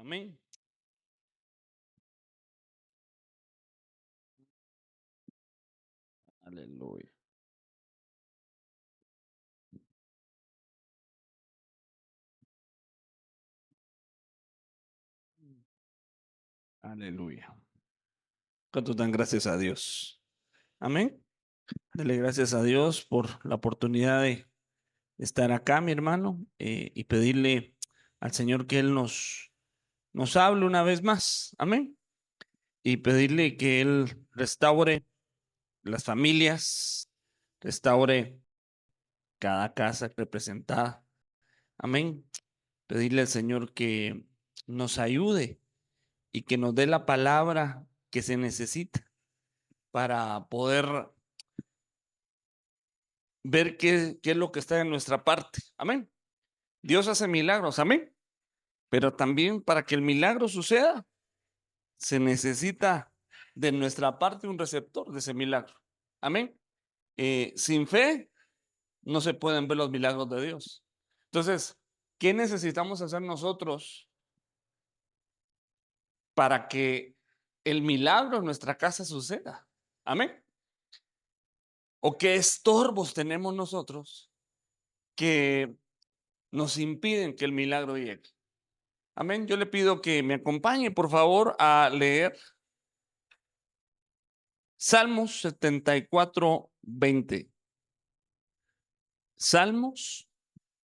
Amén. Aleluya. Aleluya. ¿Cuánto dan gracias a Dios? Amén. Dele gracias a Dios por la oportunidad de estar acá, mi hermano, y pedirle al Señor que Él nos hable una vez más. Amén. Y pedirle que Él restaure las familias, restaure cada casa representada. Amén. Pedirle al Señor que nos ayude y que nos dé la palabra que se necesita para poder ver qué es lo que está en nuestra parte. Amén. Dios hace milagros, amén. Pero también para que el milagro suceda, se necesita de nuestra parte un receptor de ese milagro. Amén. Sin fe no se pueden ver los milagros de Dios. Entonces, ¿qué necesitamos hacer nosotros para que el milagro en nuestra casa suceda? Amén. ¿O qué estorbos tenemos nosotros que nos impiden que el milagro llegue? Amén. Yo le pido que me acompañe, por favor, a leer Salmos 74:20. Salmos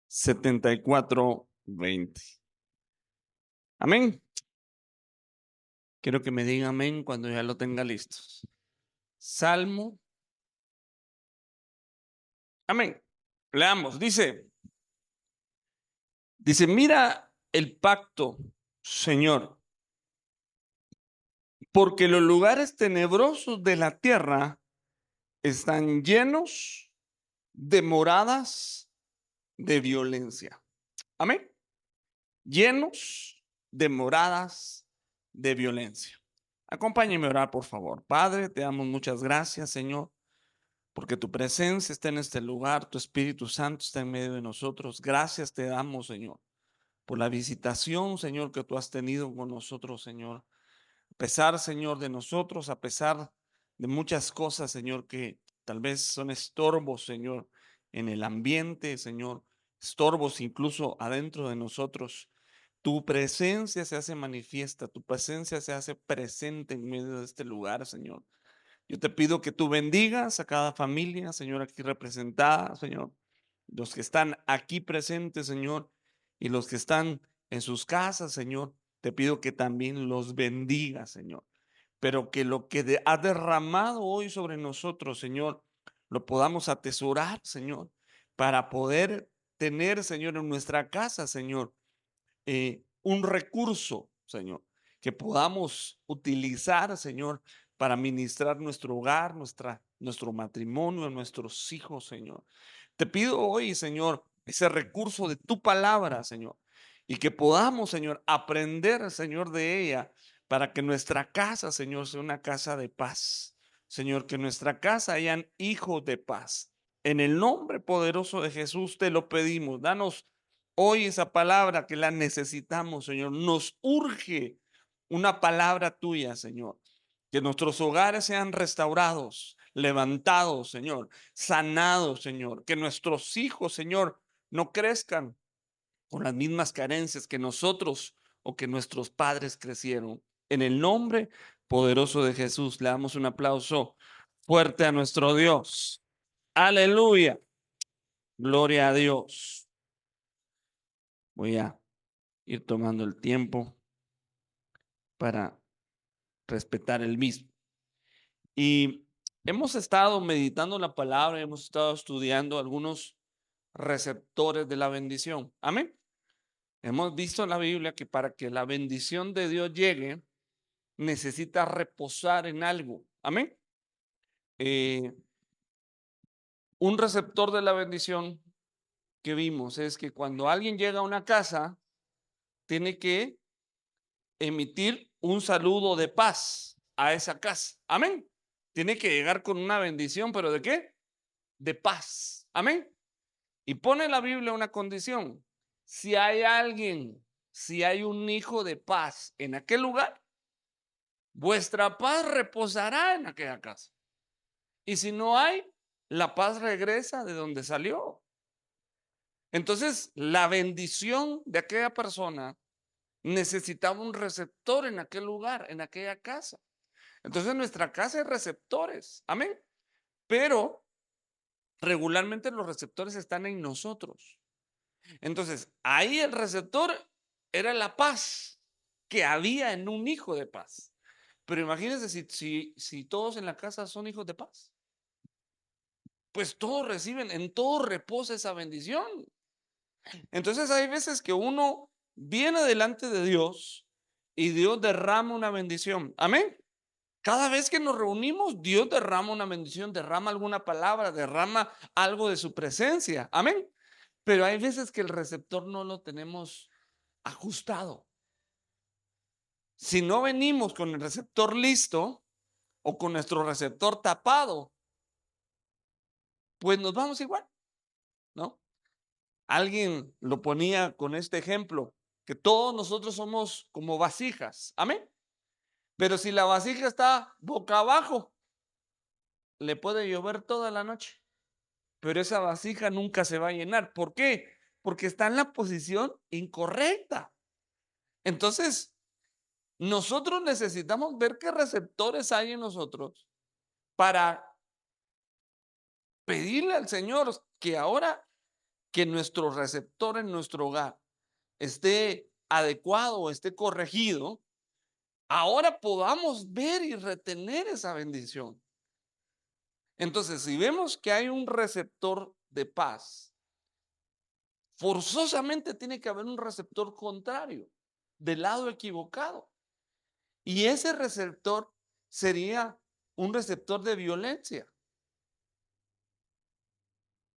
74:20. Amén. Quiero que me diga amén cuando ya lo tenga listo. Salmo. Amén. Leamos. Dice, mira el pacto, Señor, porque los lugares tenebrosos de la tierra están llenos de moradas de violencia. Amén. Llenos de moradas de violencia. Acompáñeme a orar, por favor. Padre, te damos muchas gracias, Señor, porque tu presencia está en este lugar, tu Espíritu Santo está en medio de nosotros. Gracias te damos, Señor, por la visitación, Señor, que tú has tenido con nosotros, Señor. A pesar, Señor, de nosotros, a pesar de muchas cosas, Señor, que tal vez son estorbos, Señor, en el ambiente, Señor, estorbos incluso adentro de nosotros. Tu presencia se hace manifiesta, tu presencia se hace presente en medio de este lugar, Señor. Yo te pido que tú bendigas a cada familia, Señor, aquí representada, Señor. Los que están aquí presentes, Señor, y los que están en sus casas, Señor, te pido que también los bendiga, Señor. Pero que lo que ha derramado hoy sobre nosotros, Señor, lo podamos atesorar, Señor, para poder tener, Señor, en nuestra casa, Señor, un recurso, Señor, que podamos utilizar, Señor, para ministrar nuestro hogar, nuestro matrimonio, nuestros hijos, Señor. Te pido hoy, Señor, ese recurso de tu palabra, Señor, y que podamos, Señor, aprender, Señor, de ella, para que nuestra casa, Señor, sea una casa de paz. Señor, que en nuestra casa hayan hijos de paz. En el nombre poderoso de Jesús te lo pedimos. Danos hoy esa palabra que la necesitamos, Señor. Nos urge una palabra tuya, Señor. Que nuestros hogares sean restaurados, levantados, Señor, sanados, Señor. Que nuestros hijos, Señor, no crezcan con las mismas carencias que nosotros o que nuestros padres crecieron. En el nombre poderoso de Jesús, le damos un aplauso fuerte a nuestro Dios. Aleluya. Gloria a Dios. Voy a ir tomando el tiempo para respetar el mismo. Y hemos estado meditando la palabra, hemos estado estudiando algunos receptores de la bendición. Amén. Hemos visto en la Biblia que para que la bendición de Dios llegue, necesita reposar en algo. Amén. Eh, un receptor de la bendición que vimos es que cuando alguien llega a una casa, tiene que emitir un saludo de paz a esa casa. Amén. Tiene que llegar con una bendición, pero ¿de qué? De paz. Amén. Y pone la Biblia una condición. Si hay alguien si hay un hijo de paz en aquel lugar, vuestra paz reposará en aquella casa. Y si no hay, la paz regresa de donde salió. Entonces, la bendición de aquella persona necesitaba un receptor en aquel lugar, en aquella casa. Entonces, en nuestra casa hay receptores. Amén. Pero regularmente los receptores están en nosotros. Entonces, ahí el receptor era la paz que había en un hijo de paz. Pero imagínense si todos en la casa son hijos de paz. Pues todos reciben, en todo reposa esa bendición. Entonces hay veces que uno viene delante de Dios y Dios derrama una bendición. Amén. Cada vez que nos reunimos, Dios derrama una bendición, derrama alguna palabra, derrama algo de su presencia. Amén. Pero hay veces que el receptor no lo tenemos ajustado. Si no venimos con el receptor listo o con nuestro receptor tapado, pues nos vamos igual, ¿no? Alguien lo ponía con este ejemplo, que todos nosotros somos como vasijas. Amén. Pero si la vasija está boca abajo, le puede llover toda la noche, pero esa vasija nunca se va a llenar. ¿Por qué? Porque está en la posición incorrecta. Entonces, nosotros necesitamos ver qué receptores hay en nosotros para pedirle al Señor que ahora que nuestro receptor en nuestro hogar esté adecuado o esté corregido, ahora podamos ver y retener esa bendición. Entonces, si vemos que hay un receptor de paz, forzosamente tiene que haber un receptor contrario, del lado equivocado. Y ese receptor sería un receptor de violencia.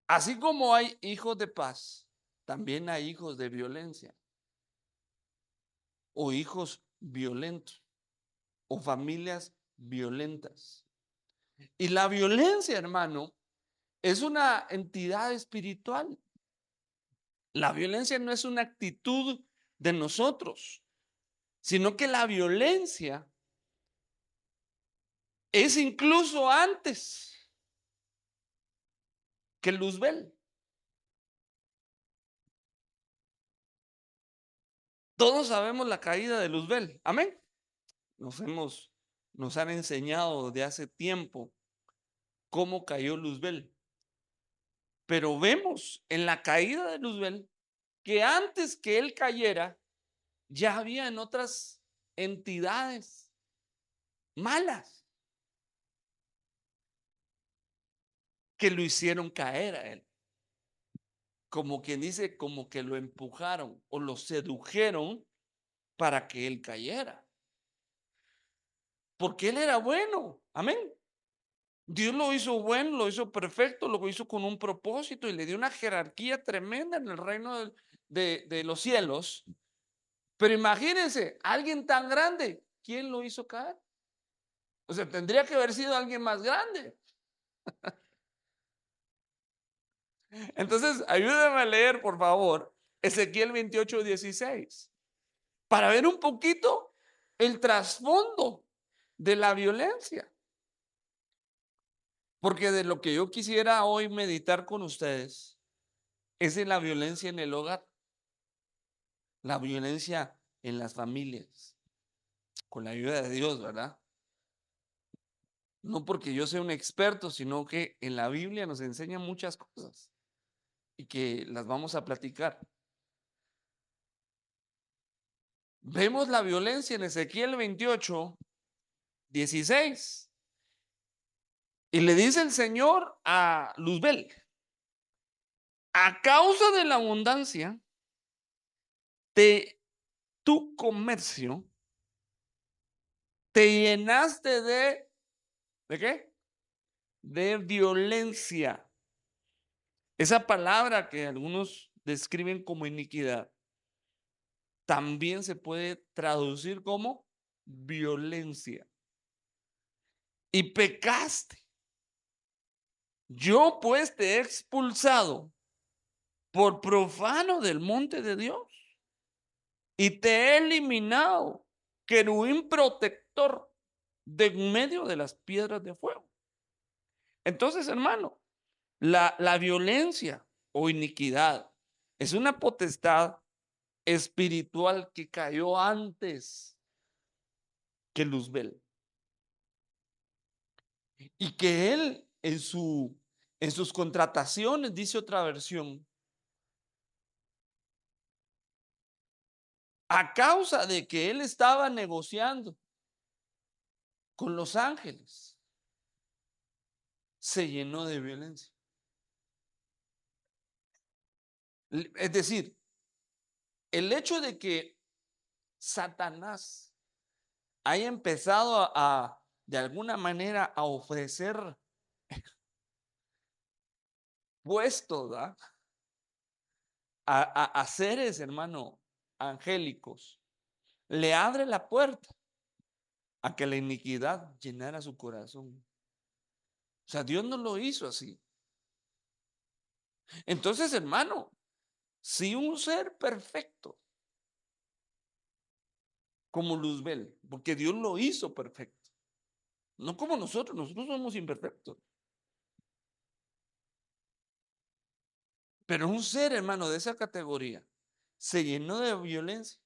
Así como hay hijos de paz, también hay hijos de violencia, o hijos violentos, o familias violentas. Y la violencia, hermano, es una entidad espiritual. La violencia no es una actitud de nosotros, sino que la violencia es incluso antes que Luzbel. Todos sabemos la caída de Luzbel. Amén. Nos han enseñado de hace tiempo cómo cayó Luzbel. Pero vemos en la caída de Luzbel que antes que él cayera, ya habían otras entidades malas que lo hicieron caer a él. Como quien dice, como que lo empujaron o lo sedujeron para que él cayera. Porque él era bueno. Amén. Dios lo hizo bueno, lo hizo perfecto, lo hizo con un propósito y le dio una jerarquía tremenda en el reino de los cielos. Pero imagínense, alguien tan grande, ¿quién lo hizo caer? O sea, tendría que haber sido alguien más grande. Entonces, ayúdame a leer, por favor, Ezequiel 28:16, para ver un poquito el trasfondo de la violencia. Porque de lo que yo quisiera hoy meditar con ustedes es en la violencia en el hogar, la violencia en las familias, con la ayuda de Dios, ¿verdad? No porque yo sea un experto, sino que en la Biblia nos enseña muchas cosas y que las vamos a platicar. Vemos la violencia en Ezequiel 28:16. Y le dice el Señor a Luzbel: a causa de la abundancia de tu comercio, te llenaste ¿de qué? De violencia. Esa palabra que algunos describen como iniquidad, también se puede traducir como violencia. Y pecaste. Yo pues te he expulsado por profano del monte de Dios. y te he eliminado, querubín protector, de en medio de las piedras de fuego. Entonces, hermano, la violencia o iniquidad es una potestad espiritual que cayó antes que Luzbel y que él en sus contrataciones, dice otra versión, a causa de que él estaba negociando con los ángeles, se llenó de violencia. Es decir, el hecho de que Satanás haya empezado de alguna manera a ofrecer puestos, ¿verdad?, a seres, hermano, angélicos, le abre la puerta a que la iniquidad llenara su corazón. O sea, Dios no lo hizo así. Entonces, hermano, si un ser perfecto como Luzbel, porque Dios lo hizo perfecto, no como nosotros somos imperfectos, pero un ser, hermano, de esa categoría se llenó de violencia.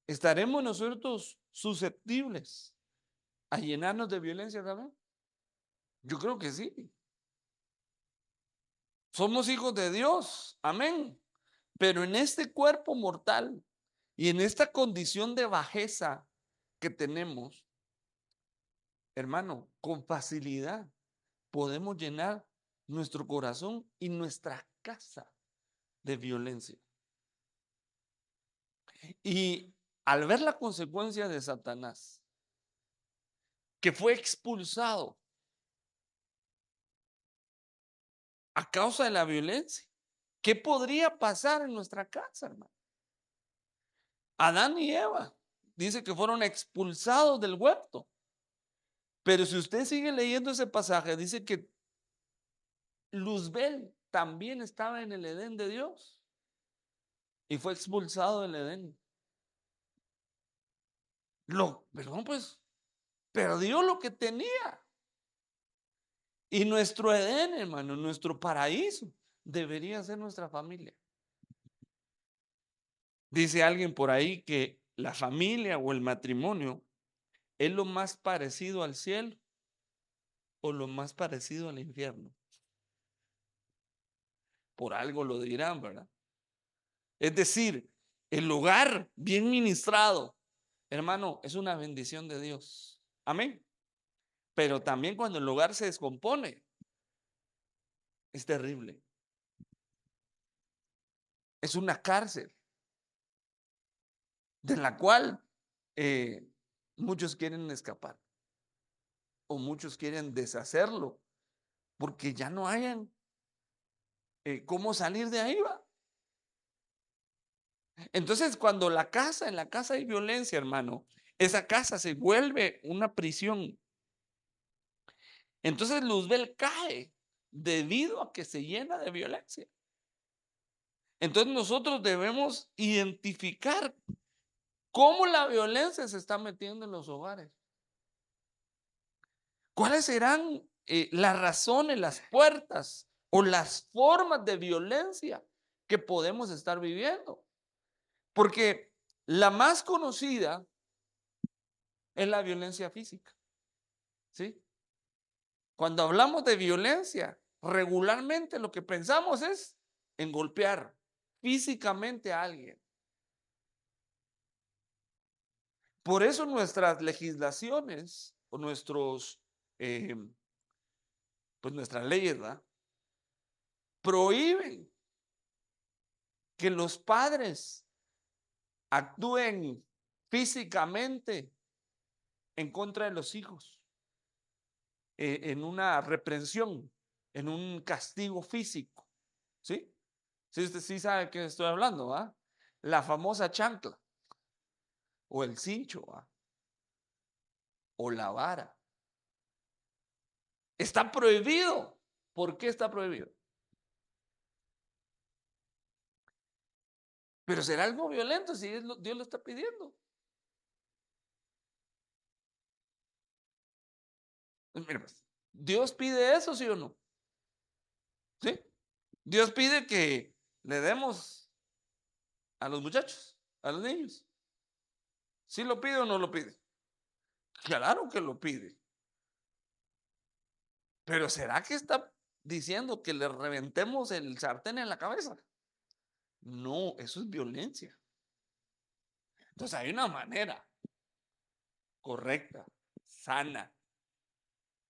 ¿Estaremos nosotros susceptibles a llenarnos de violencia también? Yo creo que sí. Somos hijos de Dios, amén. Pero en este cuerpo mortal y en esta condición de bajeza que tenemos, hermano, con facilidad podemos llenar nuestro corazón y nuestra casa de violencia. Y al ver la consecuencia de Satanás, que fue expulsado a causa de la violencia, ¿qué podría pasar en nuestra casa, hermano? Adán y Eva dice que fueron expulsados del huerto. Pero si usted sigue leyendo ese pasaje, dice que Luzbel también estaba en el Edén de Dios y fue expulsado del Edén. Perdón, pues perdió lo que tenía. Y nuestro Edén, hermano, nuestro paraíso, debería ser nuestra familia. Dice alguien por ahí que la familia o el matrimonio es lo más parecido al cielo o lo más parecido al infierno. Por algo lo dirán, ¿verdad? Es decir, el hogar bien ministrado, hermano, es una bendición de Dios. Amén. Pero también cuando el hogar se descompone, es terrible. Es una cárcel de la cual muchos quieren escapar o muchos quieren deshacerlo porque ya no hayan cómo salir de ahí, va. Entonces, cuando en la casa hay violencia, hermano, esa casa se vuelve una prisión. Entonces, Luzbel cae debido a que se llena de violencia. Entonces, nosotros debemos identificar cómo la violencia se está metiendo en los hogares. ¿Cuáles serán las razones, las puertas o las formas de violencia que podemos estar viviendo? Porque la más conocida es la violencia física, ¿sí? Cuando hablamos de violencia, regularmente lo que pensamos es en golpear físicamente a alguien. Por eso nuestras legislaciones o eh, pues nuestras leyes, ¿verdad?, prohíben que los padres actúen físicamente en contra de los hijos, en una reprensión, en un castigo físico, ¿sí? Sí, usted sí sabe de qué estoy hablando, ¿va? La famosa chancla o el cincho, ¿va?, o la vara. Está prohibido. ¿Por qué está prohibido? Pero será algo violento si Dios lo está pidiendo. Pues mira, pues, ¿Dios pide eso, sí o no? ¿Sí? Dios pide que le demos a los muchachos, a los niños. ¿Sí lo pide o no lo pide? Claro que lo pide. Pero ¿será que está diciendo que le reventemos el sartén en la cabeza? No, eso es violencia. Entonces hay una manera correcta, sana,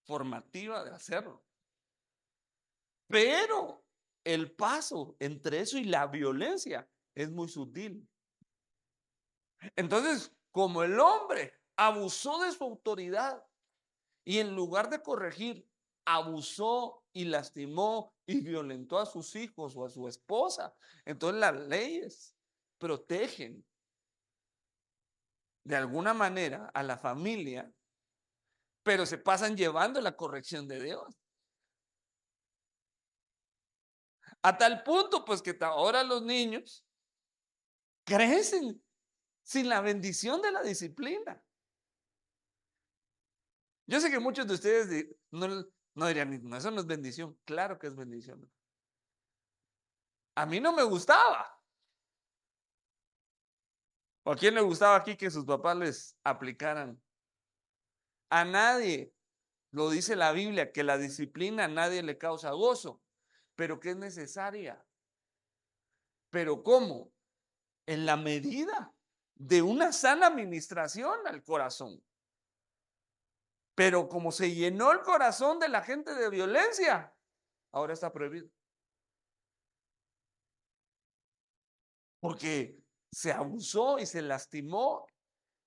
formativa de hacerlo. Pero el paso entre eso y la violencia es muy sutil. Entonces, como el hombre abusó de su autoridad y en lugar de corregir, abusó y lastimó y violentó a sus hijos o a su esposa, entonces las leyes protegen de alguna manera a la familia, pero se pasan llevando la corrección de Dios. A tal punto, pues que ahora los niños crecen sin la bendición de la disciplina. Yo sé que muchos de ustedes no dirían, no, eso no es bendición. Claro que es bendición. A mí no me gustaba. ¿O a quién le gustaba aquí que sus papás les aplicaran? A nadie. Lo dice la Biblia, que la disciplina a nadie le causa gozo, pero que es necesaria. ¿Pero cómo? En la medida de una sana administración al corazón. Pero como se llenó el corazón de la gente de violencia, ahora está prohibido. Porque se abusó y se lastimó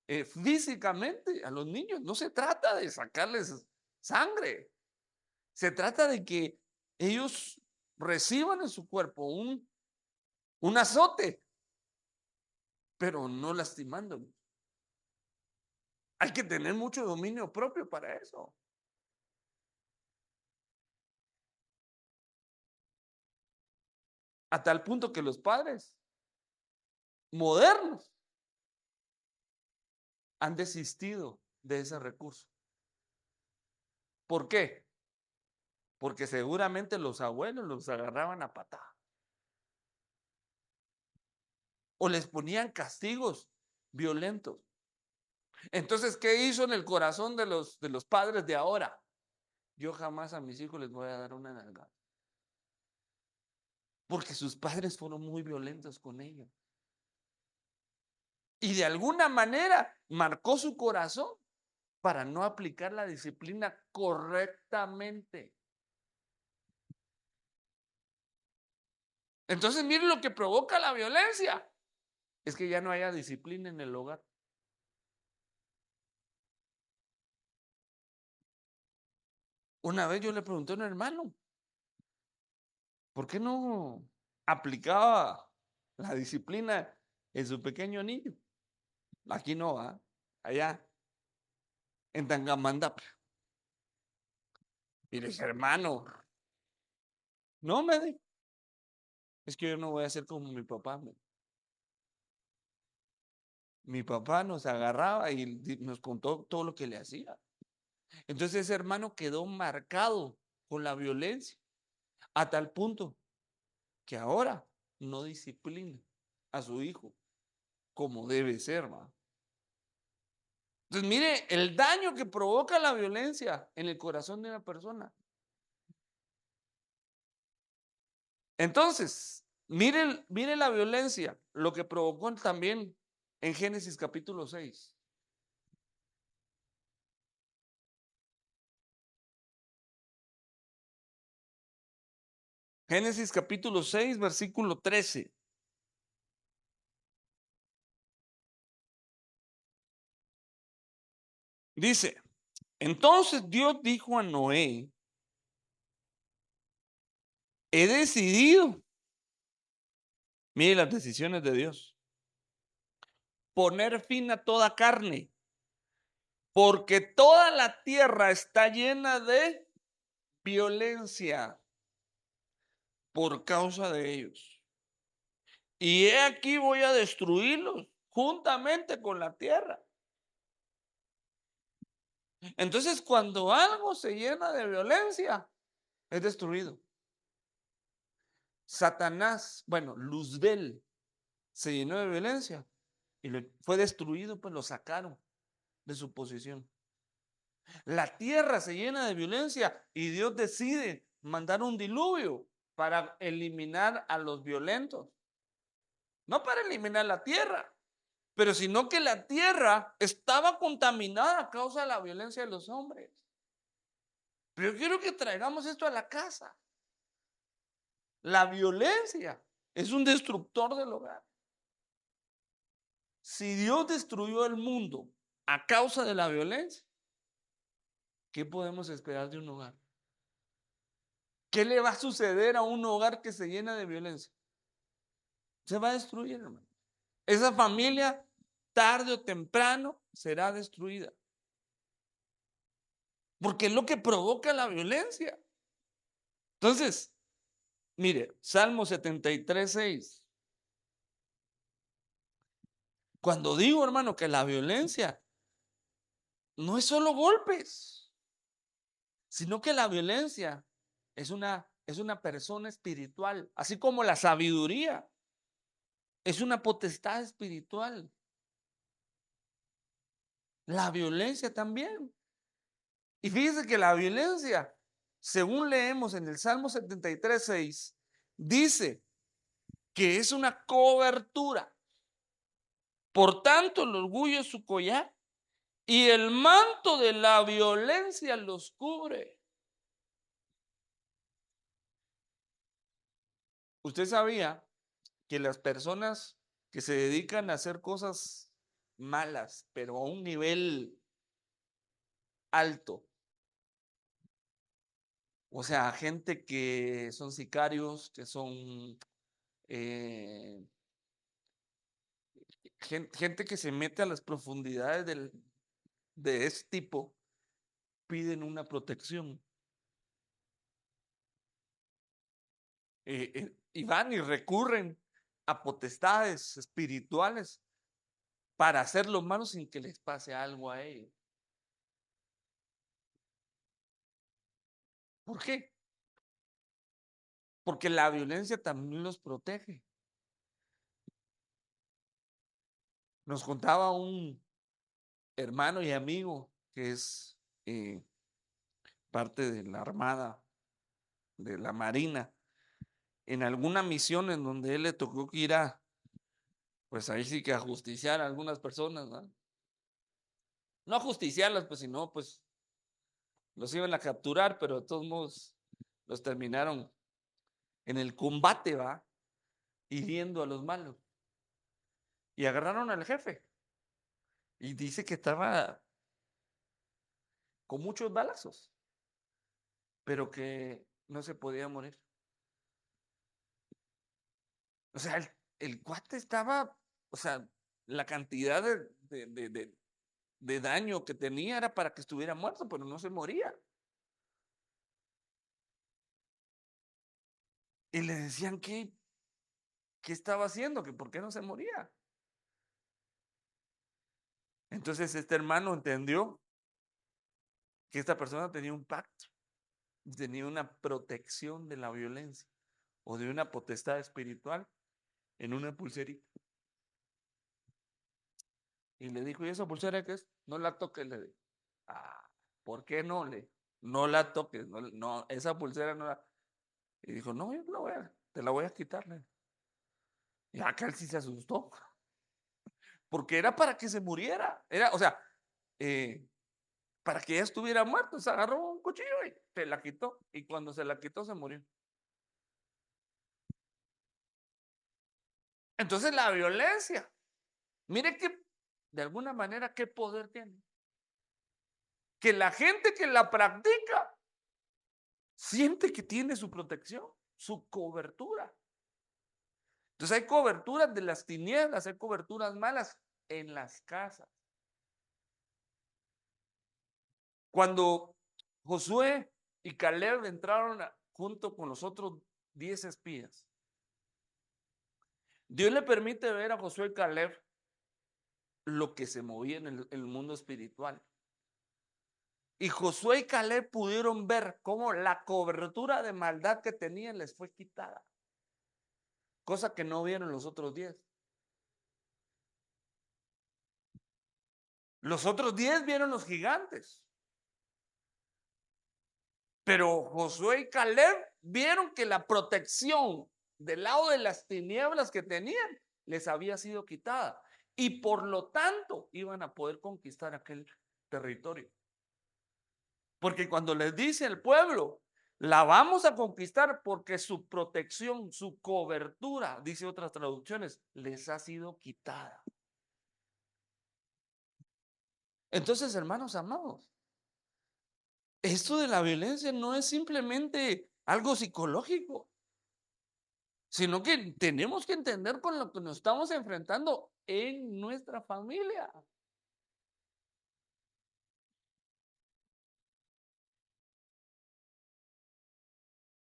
físicamente a los niños. No se trata de sacarles sangre. Se trata de que ellos reciban en su cuerpo un azote, pero no lastimándolos. Hay que tener mucho dominio propio para eso. A tal punto que los padres modernos han desistido de ese recurso. ¿Por qué? Porque seguramente los abuelos los agarraban a patada o les ponían castigos violentos. Entonces, ¿qué hizo en el corazón de los padres de ahora? Yo jamás a mis hijos les voy a dar una nalgada. Porque sus padres fueron muy violentos con ellos. Y de alguna manera marcó su corazón para no aplicar la disciplina correctamente. Entonces, miren lo que provoca la violencia. Es que ya no haya disciplina en el hogar. Una vez yo le pregunté a un hermano, ¿por qué no aplicaba la disciplina en su pequeño niño? Aquí no va, allá en Tangamandapio. Y le dije, hermano, no me dijo, es que yo no voy a ser como mi papá. Mi papá nos agarraba y nos contó todo lo que le hacía. Entonces ese hermano quedó marcado con la violencia a tal punto que ahora no disciplina a su hijo como debe ser, ¿va? Entonces mire el daño que provoca la violencia en el corazón de una persona. Entonces, mire la violencia, lo que provocó también en Génesis capítulo 6. Génesis capítulo 6, versículo 13. Dice, entonces Dios dijo a Noé, he decidido, mire las decisiones de Dios, poner fin a toda carne, porque toda la tierra está llena de violencia por causa de ellos. y he aquí voy a destruirlos juntamente con la tierra. Entonces, cuando algo se llena de violencia, es destruido. Satanás, bueno, Luzbel se llenó de violencia y fue destruido, pues lo sacaron de su posición. La tierra se llena de violencia y Dios decide mandar un diluvio para eliminar a los violentos. No para eliminar la tierra, pero sino que la tierra estaba contaminada a causa de la violencia de los hombres. Pero yo quiero que traigamos esto a la casa. La violencia es un destructor del hogar. Si Dios destruyó el mundo a causa de la violencia, ¿qué podemos esperar de un hogar? ¿Qué le va a suceder a un hogar que se llena de violencia? Se va a destruir, hermano. Esa familia, tarde o temprano, será destruida. Porque es lo que provoca la violencia. Entonces, mire, Salmo 73:6. Cuando digo, hermano, que la violencia no es solo golpes, sino que la violencia es una persona espiritual, así como la sabiduría es una potestad espiritual. La violencia también. Y fíjese que la violencia, según leemos en el Salmo 73:6, dice que es una cobertura. Por tanto, el orgullo es su collar y el manto de la violencia los cubre. ¿Usted sabía que las personas que se dedican a hacer cosas malas, pero a un nivel alto, o sea, gente que son sicarios, que son eh, gente que se mete a las profundidades de ese tipo, piden una protección? Y van y recurren a potestades espirituales para hacer lo malo sin que les pase algo a ellos. ¿Por qué? Porque la violencia también los protege. Nos contaba un hermano y amigo que es parte de la Armada, de la Marina, en alguna misión en donde él le tocó que ir pues ahí sí que a justiciar a algunas personas, ¿no? No a justiciarlas, pues sino, pues los iban a capturar, pero de todos modos los terminaron en el combate, va, hiriendo a los malos. Y agarraron al jefe. Y dice que estaba con muchos balazos, pero que no se podía morir. O sea, el cuate estaba, o sea, la cantidad de daño que tenía era para que estuviera muerto, pero no se moría. Y le decían qué estaba haciendo, que por qué no se moría. Entonces este hermano entendió que esta persona tenía un pacto, tenía una protección de la violencia o de una potestad espiritual en una pulserita. Y le dijo, ¿y esa pulsera qué es? No la toques, le dijo. Ah, ¿por qué no? No la toques, no, esa pulsera no la. Y dijo, no, yo te la voy a quitarle. Y acá él sí se asustó, porque era para que se muriera. Era, o sea, eh, para que ella estuviera muerta. Se agarró un cuchillo y se la quitó. Y cuando se la quitó, se murió. Entonces la violencia, mire que de alguna manera qué poder tiene. Que la gente que la practica siente que tiene su protección, su cobertura. Entonces hay coberturas de las tinieblas, hay coberturas malas en las casas. Cuando Josué y Caleb entraron junto con los otros 10 espías, Dios le permite ver a Josué y Caleb lo que se movía en el mundo espiritual. Y Josué y Caleb pudieron ver cómo la cobertura de maldad que tenían les fue quitada, cosa que no vieron los otros 10. Los otros 10 vieron los gigantes, pero Josué y Caleb vieron que la protección del lado de las tinieblas que tenían les había sido quitada y por lo tanto iban a poder conquistar aquel territorio. Porque cuando les dice el pueblo, la vamos a conquistar porque su protección, su cobertura, dice otras traducciones, les ha sido quitada. Entonces, hermanos amados, esto de la violencia no es simplemente algo psicológico, sino que tenemos que entender con lo que nos estamos enfrentando en nuestra familia.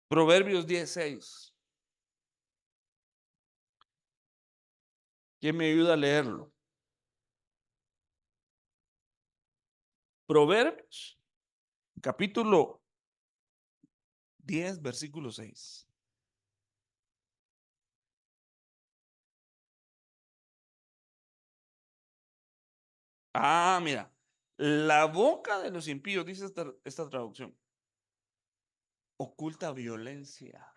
Proverbios 16. ¿Quién me ayuda a leerlo? Proverbios, capítulo 10, versículo 6. Ah, mira, la boca de los impíos, dice esta traducción, oculta violencia.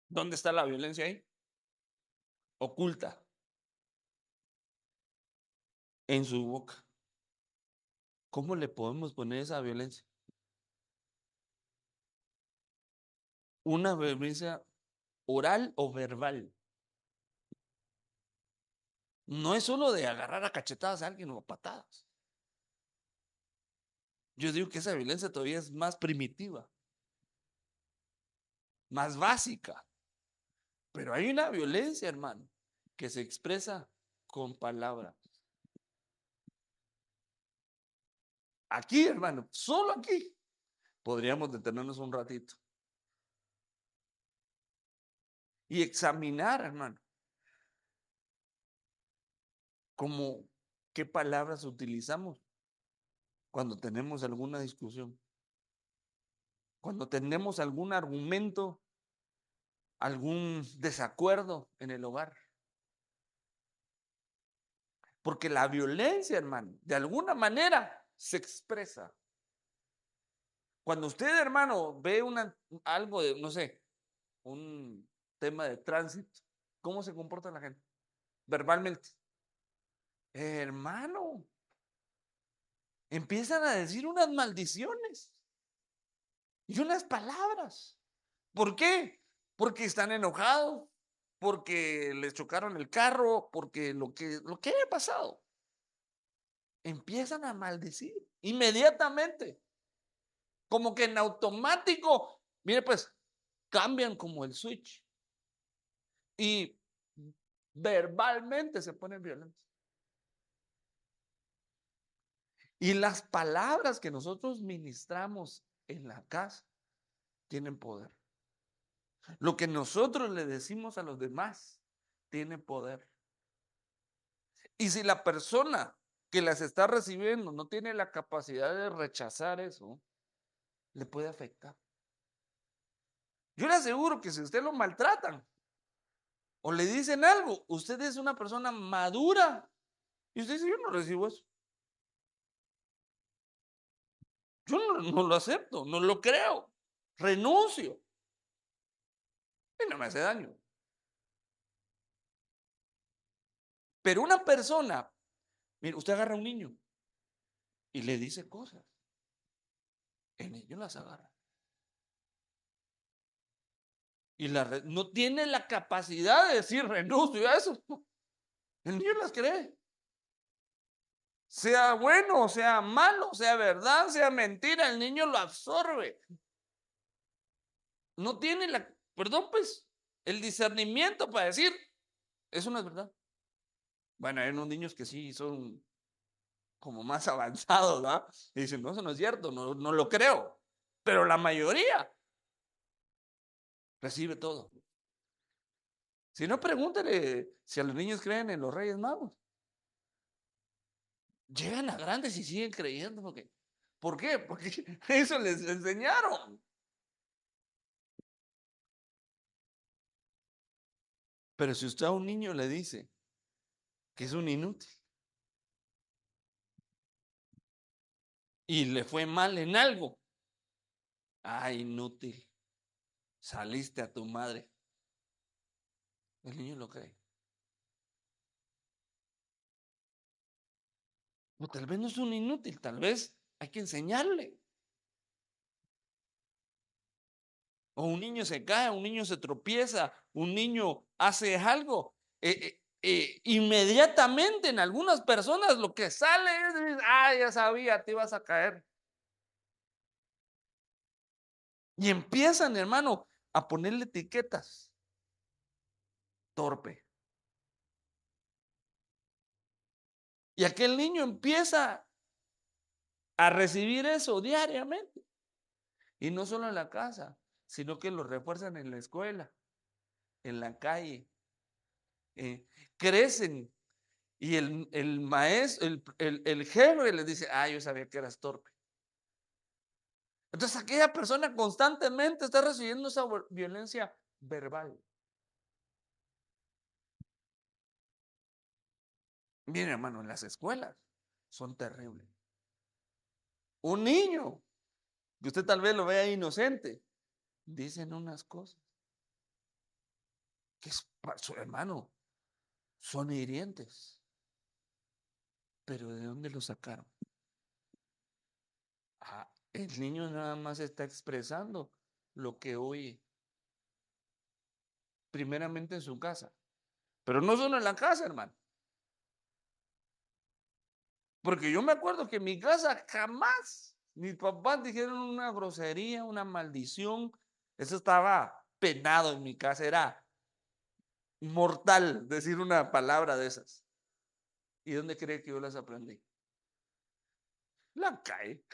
¿Dónde está la violencia ahí? Oculta en su boca. ¿Cómo le podemos poner esa violencia? Una violencia oral o verbal. No es solo de agarrar a cachetadas a alguien o a patadas. Yo digo que esa violencia todavía es más primitiva, más básica. Pero hay una violencia, hermano, que se expresa con palabras. Aquí, hermano, solo aquí, podríamos detenernos un ratito y examinar, hermano, como qué palabras utilizamos cuando tenemos alguna discusión, cuando tenemos algún argumento, algún desacuerdo en el hogar. Porque la violencia, hermano, de alguna manera se expresa. Cuando usted, hermano, ve algo de, no sé, un tema de tránsito, ¿cómo se comporta la gente? Verbalmente. Hermano, empiezan a decir unas maldiciones y unas palabras. ¿Por qué? Porque están enojados, porque les chocaron el carro, porque lo que haya pasado. Empiezan a maldecir inmediatamente, como que en automático, mire pues, cambian como el switch y verbalmente se ponen violentos. Y las palabras que nosotros ministramos en la casa tienen poder. Lo que nosotros le decimos a los demás tiene poder. Y si la persona que las está recibiendo no tiene la capacidad de rechazar eso, le puede afectar. Yo le aseguro que si usted lo maltratan o le dicen algo, usted es una persona madura y usted dice, yo no recibo eso. Yo no lo acepto, no lo creo, renuncio y no me hace daño. Pero una persona, mire, usted agarra a un niño y le dice cosas, el niño las agarra. Y no tiene la capacidad de decir renuncio a eso. El niño las cree. Sea bueno, sea malo, sea verdad, sea mentira, el niño lo absorbe. No tiene perdón, pues, el discernimiento para decir, eso no es verdad. Bueno, hay unos niños que sí son como más avanzados, ¿verdad? Y dicen, no, eso no es cierto, no lo creo. Pero la mayoría recibe todo. Si no, pregúntele si a los niños creen en los Reyes Magos. Llegan a grandes y siguen creyendo. ¿Por qué? Porque eso les enseñaron. Pero si usted a un niño le dice que es un inútil y le fue mal en algo, inútil, saliste a tu madre. El niño lo cree. O tal vez no es un inútil, tal vez hay que enseñarle. O un niño se cae, un niño se tropieza, un niño hace algo. Inmediatamente en algunas personas lo que sale es, ya sabía, te ibas a caer. Y empiezan, hermano, a ponerle etiquetas. Torpe. Y aquel niño empieza a recibir eso diariamente. Y no solo en la casa, sino que lo refuerzan en la escuela, en la calle. Crecen y el maestro, el jefe les dice, yo sabía que eras torpe. Entonces aquella persona constantemente está recibiendo esa violencia verbal. Miren, hermano, en las escuelas son terribles. Un niño, que usted tal vez lo vea inocente, dicen unas cosas que su hermano son hirientes. Pero ¿de dónde lo sacaron? El niño nada más está expresando lo que oye, primeramente en su casa. Pero no solo en la casa, hermano. Porque yo me acuerdo que en mi casa jamás mis papás dijeron una grosería, una maldición. Eso estaba penado en mi casa. Era mortal decir una palabra de esas. ¿Y dónde cree que yo las aprendí? La calle.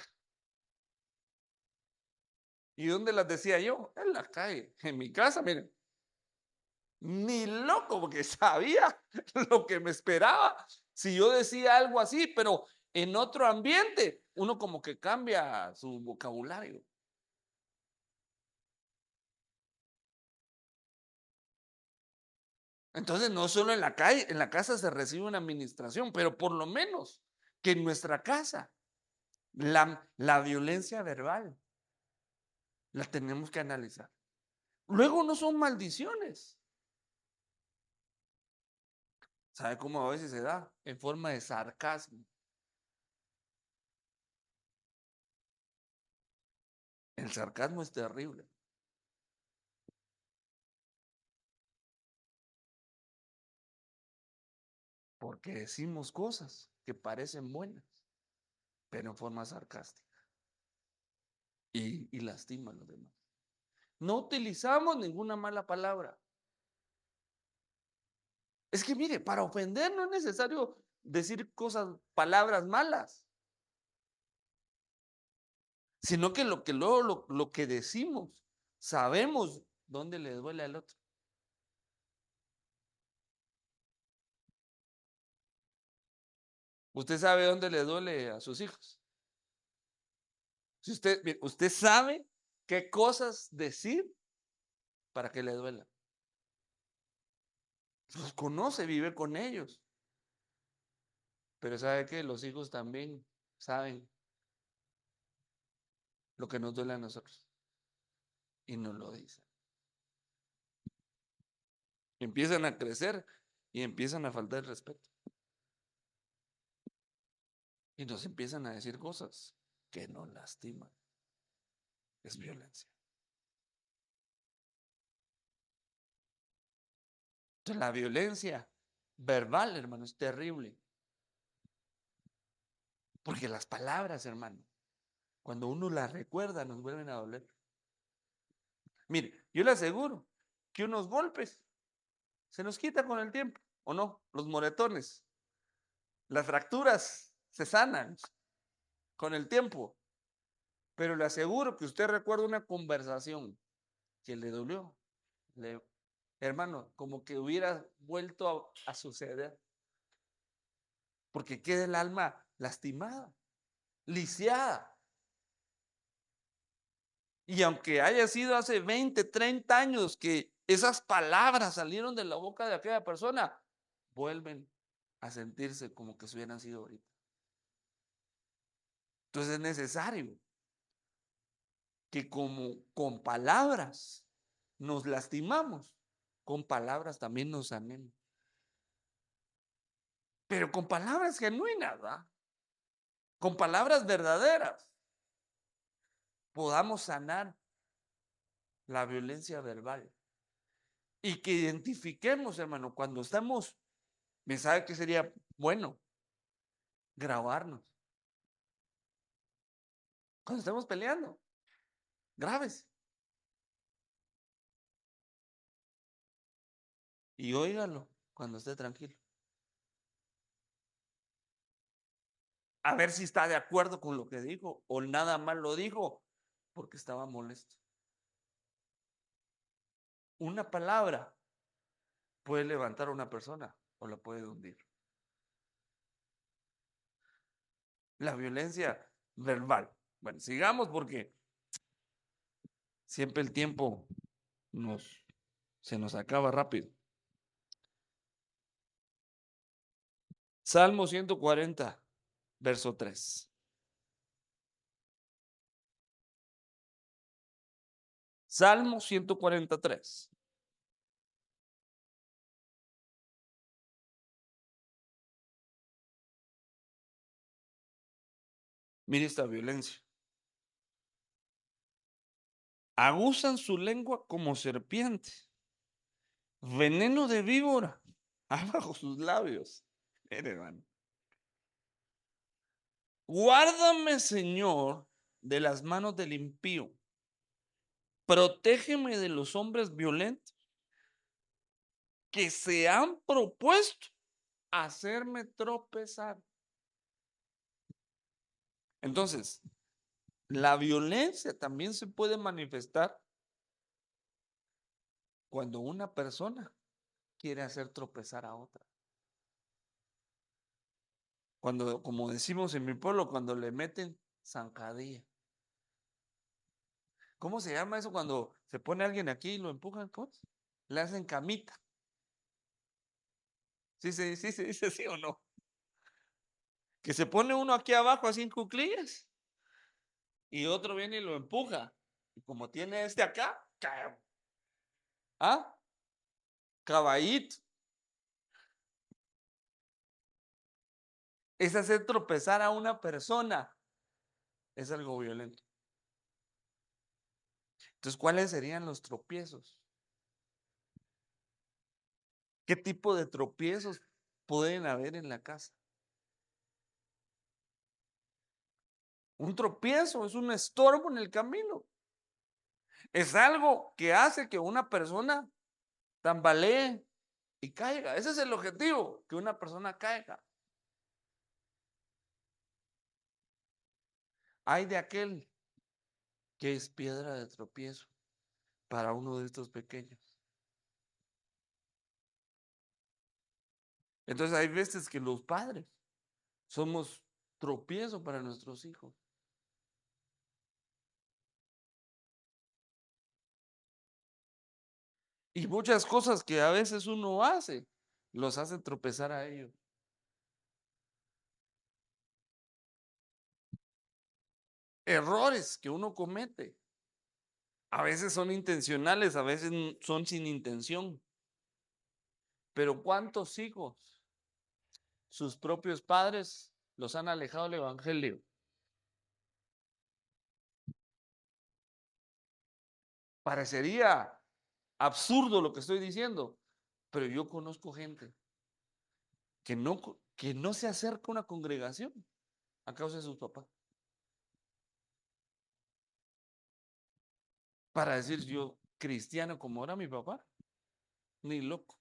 ¿Y dónde las decía yo? En la calle. En mi casa, miren. Ni loco, porque sabía lo que me esperaba si yo decía algo así, pero en otro ambiente uno como que cambia su vocabulario. Entonces no solo en la calle, en la casa se recibe una administración, pero por lo menos que en nuestra casa la violencia verbal la tenemos que analizar. Luego no son maldiciones. ¿Sabe cómo a veces se da? En forma de sarcasmo. El sarcasmo es terrible. Porque decimos cosas que parecen buenas, pero en forma sarcástica. Y lastima a los demás. No utilizamos ninguna mala palabra. Es que mire, para ofender no es necesario decir palabras malas, sino que luego lo que decimos, sabemos dónde le duele al otro. Usted sabe dónde le duele a sus hijos. Si usted sabe qué cosas decir para que le duela. Los conoce, vive con ellos. Pero sabe que los hijos también saben lo que nos duele a nosotros y nos lo dicen. Empiezan a crecer y empiezan a faltar el respeto. Y nos empiezan a decir cosas que nos lastiman. Es violencia. Entonces, la violencia verbal, hermano, es terrible. Porque las palabras, hermano, cuando uno las recuerda, nos vuelven a doler. Mire, yo le aseguro que unos golpes se nos quita con el tiempo, ¿o no? Los moretones, las fracturas se sanan con el tiempo. Pero le aseguro que usted recuerda una conversación que le dolió le, hermano, como que hubiera vuelto a suceder, porque queda el alma lastimada, lisiada. Y aunque haya sido hace 20, 30 años que esas palabras salieron de la boca de aquella persona, vuelven a sentirse como que si hubieran sido ahorita. Entonces es necesario que como con palabras nos lastimamos, con palabras también nos sanemos. Pero con palabras genuinas, ¿verdad? Con palabras verdaderas, podamos sanar la violencia verbal. Y que identifiquemos, hermano, cuando estamos, ¿me sabe que sería bueno? Grabarnos. Cuando estemos peleando, graves. Y óigalo cuando esté tranquilo. A ver si está de acuerdo con lo que dijo o nada más lo dijo porque estaba molesto. Una palabra puede levantar a una persona o la puede hundir. La violencia verbal. Bueno, sigamos porque siempre el tiempo se nos acaba rápido. Salmo 140, verso 3. Salmo 143. Mire esta violencia. Aguzan su lengua como serpiente, veneno de víbora abajo sus labios. Mire, hermano. Guárdame, Señor, de las manos del impío. Protégeme de los hombres violentos que se han propuesto hacerme tropezar. Entonces, la violencia también se puede manifestar cuando una persona quiere hacer tropezar a otra. Cuando, como decimos en mi pueblo, cuando le meten zancadilla. ¿Cómo se llama eso cuando se pone alguien aquí y lo empujan? ¿Cómo? Le hacen camita. Sí, sí, sí, se dice sí o no. Que se pone uno aquí abajo así en cuclillas y otro viene y lo empuja. Y como tiene este acá, cae. ¿Ah? Caballito. Es hacer tropezar a una persona. Es algo violento. Entonces, ¿cuáles serían los tropiezos? ¿Qué tipo de tropiezos pueden haber en la casa? Un tropiezo es un estorbo en el camino. Es algo que hace que una persona tambalee y caiga. Ese es el objetivo, que una persona caiga. Hay de aquel que es piedra de tropiezo para uno de estos pequeños. Entonces hay veces que los padres somos tropiezo para nuestros hijos. Y muchas cosas que a veces uno hace, los hace tropezar a ellos. Errores que uno comete. A veces son intencionales, a veces son sin intención. Pero ¿cuántos hijos, sus propios padres, los han alejado del evangelio? Parecería absurdo lo que estoy diciendo, pero yo conozco gente que no se acerca a una congregación a causa de sus papás. Para decir yo, cristiano como era mi papá, ni loco.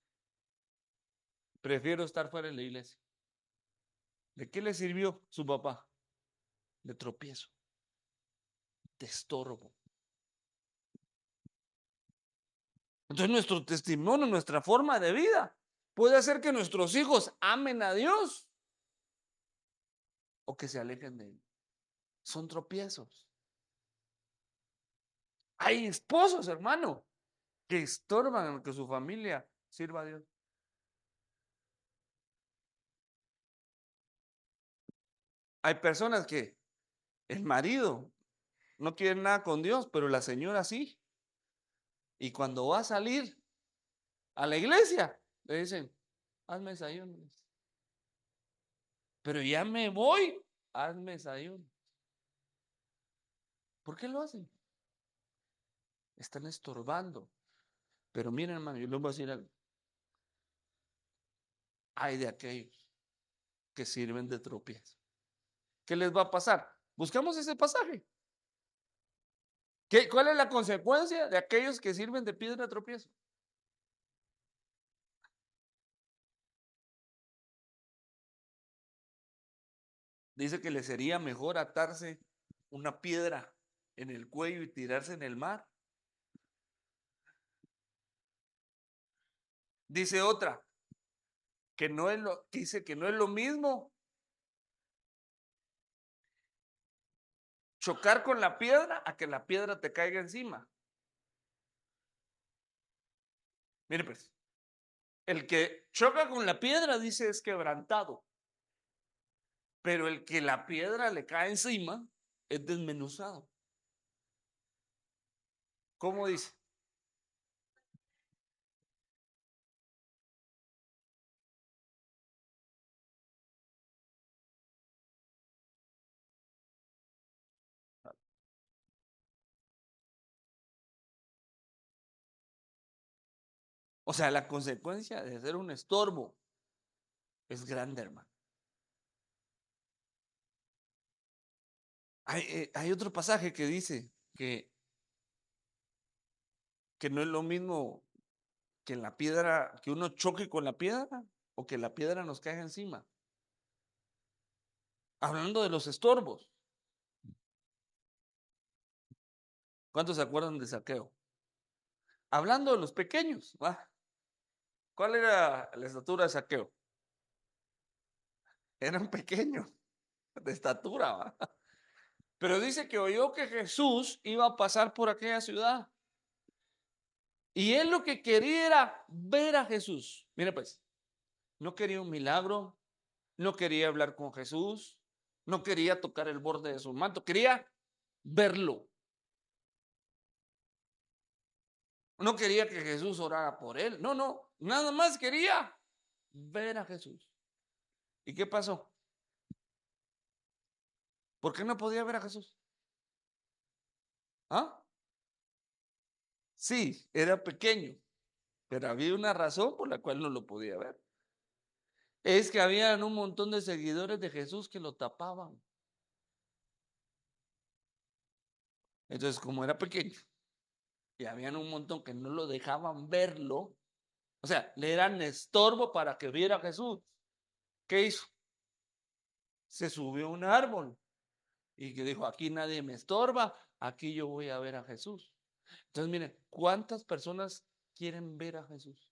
Prefiero estar fuera de la iglesia. ¿De qué le sirvió su papá? De tropiezo, de estorbo. Entonces nuestro testimonio, nuestra forma de vida puede hacer que nuestros hijos amen a Dios o que se alejen de Él. Son tropiezos. Hay esposos, hermano, que estorban que su familia sirva a Dios. Hay personas que el marido no quiere nada con Dios, pero la señora sí. Y cuando va a salir a la iglesia, le dicen, hazme desayuno. Pero ya me voy, hazme desayuno. ¿Por qué lo hacen? Están estorbando. Pero miren, hermano, yo les voy a decir algo. Hay de aquellos que sirven de tropiezo. ¿Qué les va a pasar? Buscamos ese pasaje. ¿Cuál es la consecuencia de aquellos que sirven de piedra de tropiezo? Dice que le sería mejor atarse una piedra en el cuello y tirarse en el mar. Dice otra, dice que no es lo mismo chocar con la piedra a que la piedra te caiga encima. Mire pues, el que choca con la piedra dice es quebrantado, pero el que la piedra le cae encima es desmenuzado. ¿Cómo dice? O sea, la consecuencia de ser un estorbo es grande, hermano. Hay otro pasaje que dice que no es lo mismo que la piedra, que uno choque con la piedra o que la piedra nos caiga encima. Hablando de los estorbos. ¿Cuántos se acuerdan de Saqueo? Hablando de los pequeños, ¿va? ¿Cuál era la estatura de Saqueo? Era un pequeño de estatura, ¿va? Pero dice que oyó que Jesús iba a pasar por aquella ciudad. Y él lo que quería era ver a Jesús. Mire pues, no quería un milagro, no quería hablar con Jesús, no quería tocar el borde de su manto, quería verlo. No quería que Jesús orara por él. No, no, nada más quería ver a Jesús. ¿Y qué pasó? ¿Por qué no podía ver a Jesús? ¿Ah? Sí, era pequeño, pero había una razón por la cual no lo podía ver. Es que habían un montón de seguidores de Jesús que lo tapaban. Entonces, como era pequeño y habían un montón que no lo dejaban verlo, o sea, le eran estorbo para que viera a Jesús. ¿Qué hizo? Se subió a un árbol y que dijo, aquí nadie me estorba, aquí yo voy a ver a Jesús. Entonces, miren, ¿cuántas personas quieren ver a Jesús?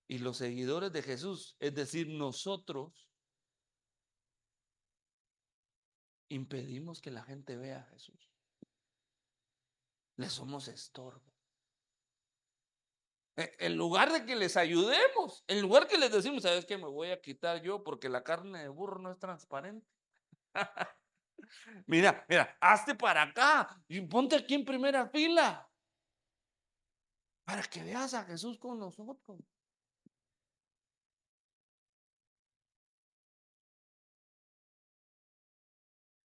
Y los seguidores de Jesús, es decir, nosotros, impedimos que la gente vea a Jesús. Le somos estorbo. En lugar de que les ayudemos, en lugar que les decimos, ¿sabes qué? Me voy a quitar yo porque la carne de burro no es transparente. Mira, mira, hazte para acá y ponte aquí en primera fila para que veas a Jesús con nosotros.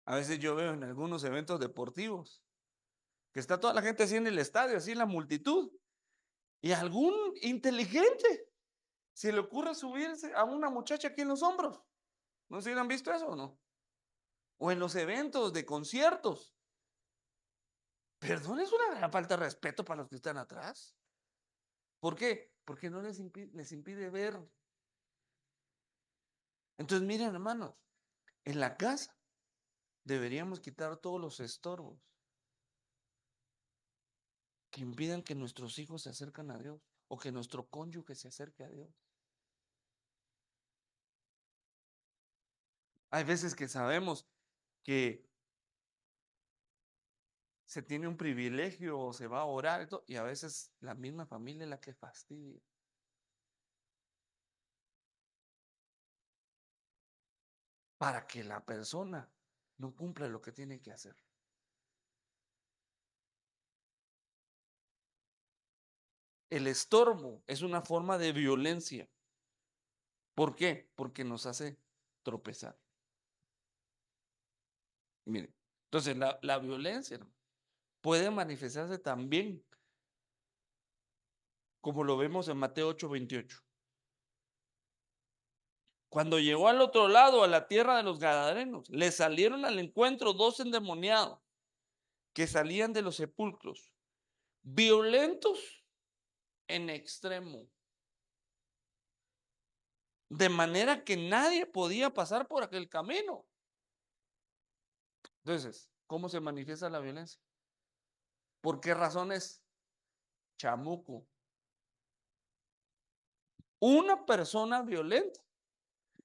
A veces yo veo en algunos eventos deportivos que está toda la gente así en el estadio, así en la multitud, y algún inteligente se le ocurre subirse a una muchacha aquí en los hombros. ¿No sé si han visto eso o no? O en los eventos de conciertos. Perdón, es una gran falta de respeto para los que están atrás. ¿Por qué? Porque no les impide ver. Entonces, miren, hermanos, en la casa deberíamos quitar todos los estorbos que impidan que nuestros hijos se acerquen a Dios o que nuestro cónyuge se acerque a Dios. Hay veces que sabemos que se tiene un privilegio o se va a orar y a veces la misma familia es la que fastidia. Para que la persona no cumpla lo que tiene que hacer. El estorbo es una forma de violencia. ¿Por qué? Porque nos hace tropezar. Miren, entonces la violencia, ¿no?, puede manifestarse también, como lo vemos en Mateo 8:28. Cuando llegó al otro lado, a la tierra de los Gadarenos, le salieron al encuentro 2 endemoniados que salían de los sepulcros, violentos en extremo, de manera que nadie podía pasar por aquel camino. Entonces, ¿cómo se manifiesta la violencia? ¿Por qué razones? Chamuco. Una persona violenta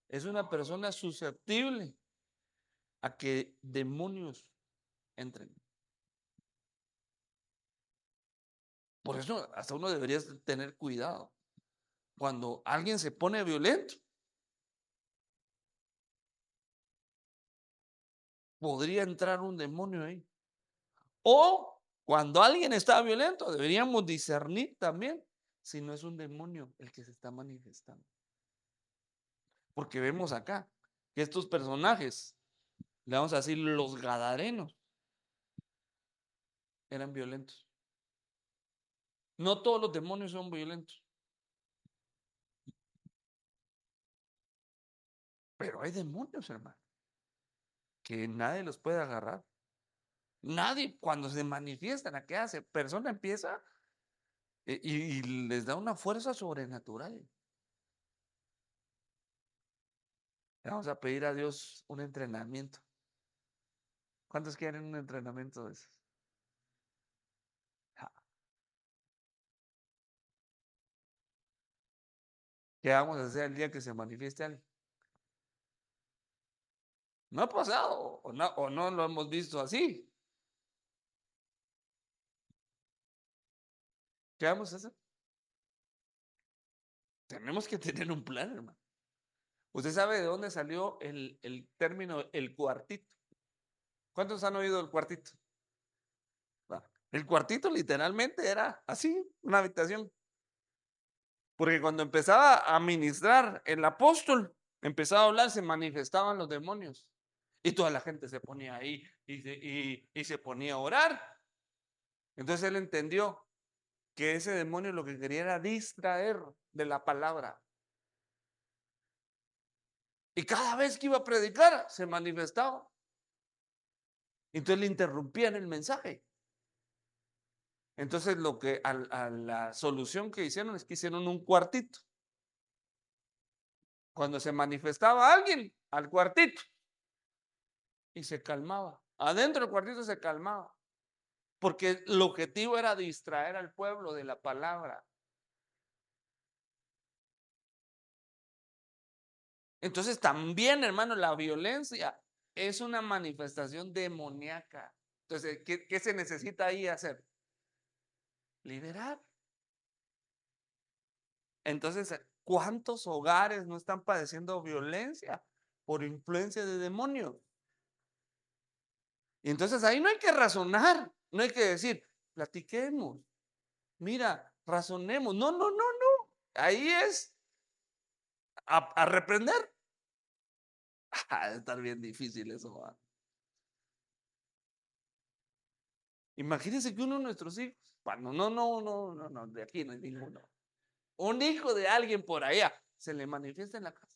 es una persona susceptible a que demonios entren. Por eso hasta uno debería tener cuidado. Cuando alguien se pone violento, podría entrar un demonio ahí. O cuando alguien está violento, deberíamos discernir también si no es un demonio el que se está manifestando. Porque vemos acá que estos personajes, le vamos a decir los gadarenos, eran violentos. No todos los demonios son violentos, pero hay demonios, hermano, que nadie los puede agarrar. Nadie, cuando se manifiestan, ¿a qué hace? Persona empieza y les da una fuerza sobrenatural. Le vamos a pedir a Dios un entrenamiento. ¿Cuántos quieren un entrenamiento de esos? ¿Qué vamos a hacer el día que se manifieste alguien? No ha pasado o no lo hemos visto así. ¿Qué vamos a hacer? Tenemos que tener un plan, hermano. ¿Usted sabe de dónde salió el término el cuartito? ¿Cuántos han oído el cuartito? El cuartito literalmente era así, una habitación. Porque cuando empezaba a ministrar el apóstol, empezaba a hablar, se manifestaban los demonios. Y toda la gente se ponía ahí y se ponía a orar. Entonces él entendió que ese demonio lo que quería era distraer de la palabra. Y cada vez que iba a predicar, se manifestaba. Entonces le interrumpían el mensaje. Entonces a la solución que hicieron es que hicieron un cuartito. Cuando se manifestaba alguien, al cuartito, y se calmaba. Adentro del cuartito se calmaba. Porque el objetivo era distraer al pueblo de la palabra. Entonces también, hermano, la violencia es una manifestación demoníaca. Entonces, ¿qué se necesita ahí hacer? Liberar. Entonces, ¿cuántos hogares no están padeciendo violencia por influencia de demonios? Y entonces ahí no hay que razonar, no hay que decir, platiquemos, mira, razonemos. No, no, no, no. Ahí es a reprender. Estar bien difícil eso, ¿va? Imagínense que uno de nuestros hijos, bueno, no, de aquí no hay ninguno. Un hijo de alguien por allá se le manifiesta en la casa.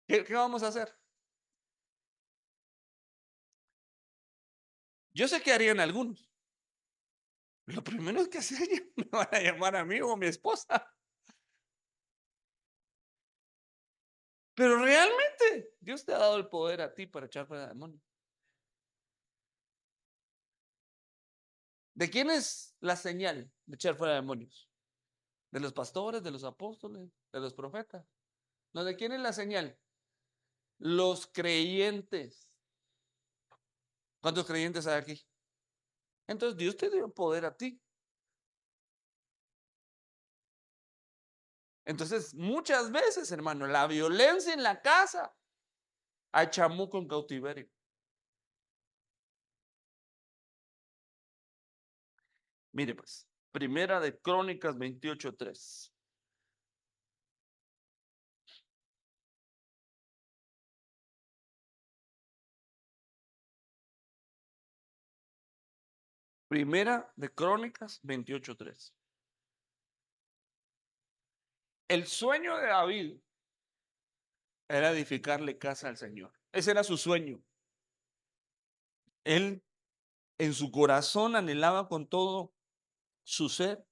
¿Qué vamos a hacer? Yo sé que harían algunos. Lo primero es que hacer, me van a llamar a mí o a mi esposa. Pero realmente Dios te ha dado el poder a ti para echar fuera demonios. ¿De quién es la señal de echar fuera demonios? ¿De los pastores, de los apóstoles, de los profetas? No, ¿de quién es la señal? Los creyentes. ¿Cuántos creyentes hay aquí? Entonces Dios te dio poder a ti. Entonces, muchas veces, hermano, la violencia en la casa hay chamuco en cautiverio. Mire pues, Primera de Crónicas 28:3. Primera de Crónicas 28:3. El sueño de David era edificarle casa al Señor. Ese era su sueño. Él en su corazón anhelaba con todo su ser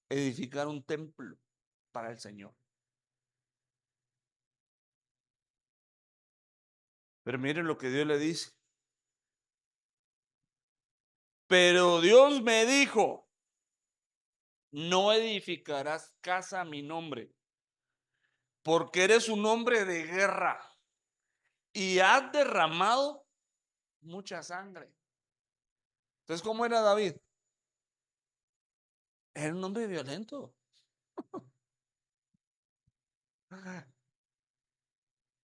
edificar un templo para el Señor. Pero miren lo que Dios le dice. Pero Dios me dijo, no edificarás casa a mi nombre, porque eres un hombre de guerra y has derramado mucha sangre. Entonces, ¿cómo era David? Era un hombre violento.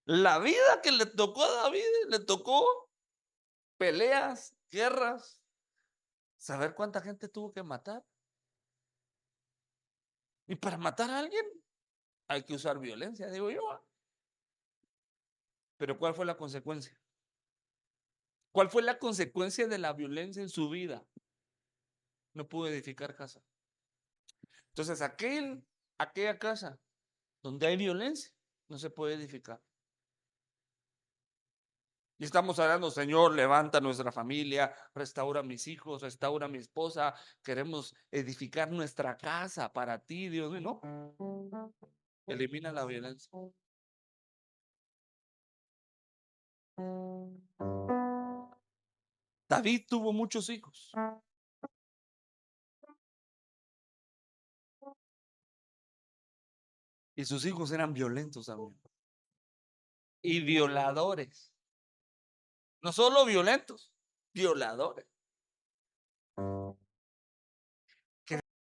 La vida que le tocó a David, le tocó peleas, guerras, saber cuánta gente tuvo que matar. Y para matar a alguien hay que usar violencia, digo yo. Pero ¿cuál fue la consecuencia? ¿Cuál fue la consecuencia de la violencia en su vida? No pudo edificar casa. Entonces, aquella casa donde hay violencia no se puede edificar. Y estamos hablando, Señor, levanta nuestra familia, restaura a mis hijos, restaura a mi esposa. Queremos edificar nuestra casa para ti, Dios mío. No, elimina la violencia. David tuvo muchos hijos y sus hijos eran violentos, amigo, y violadores. No solo violentos, violadores.